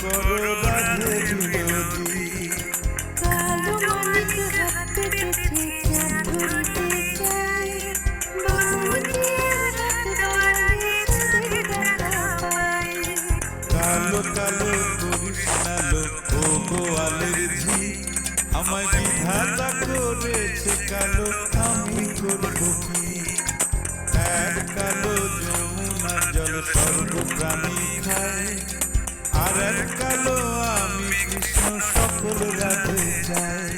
করো রাধে বিনোদী। কালো মানিক হাত পেতেছে চাঁদ ধরতে চাই, বাবুজির হাত বাড়িয়েছে দেখা পাই। কালো কালো করিস নালো ও গোয়ালের ঝি, আমায় বিধাতা করেছে কালো, আমি করবো কি? এক কালো যমুনার জল সর্বপ্রাণী খায়, আর এক কালো আমি কৃষ্ণ সকল রাধে চাই।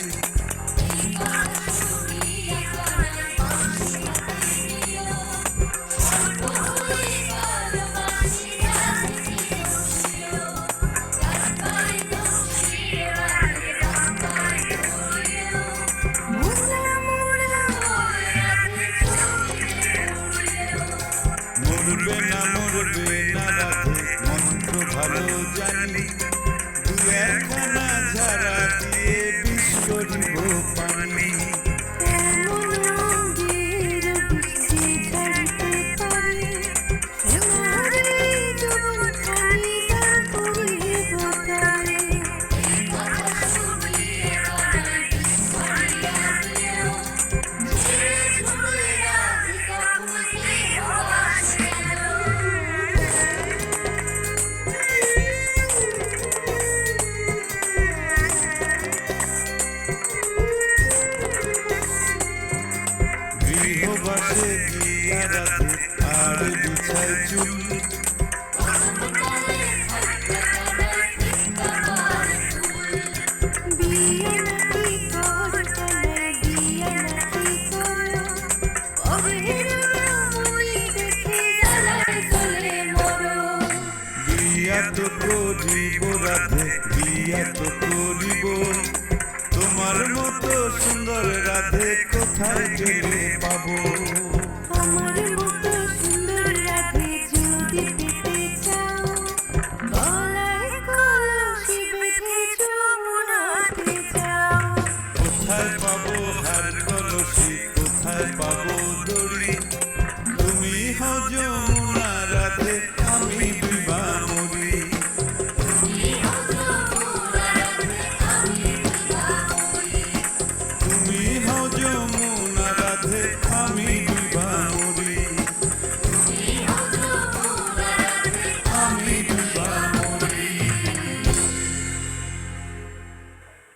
মরবে না রাধে মন্ত্র ভালো জানি, দু একখানা ঝাড়া দিয়ে বিশ্ব দিব পানি। গৃহবাসে দিয়া রাধে আর বিছাই চুল, বিয়া তো করিব রাধে বিয়া তো করিব, তোমার মতো সুন্দর রাধে কোথায় গেলে পাবো? আমার মতো সুন্দর রাধে যদি পেতে চাও, গলায় কলসি বেঁধে যমুনাতে যাও। কোথায় পাবো হার কলসি, কোথায় পাবো দড়ি? তুমি হও যমুনা রাধে, আমি বিবা মরি। তুমি হও যমুনা রাধে, আমি বিবা মরি। আমি বিবা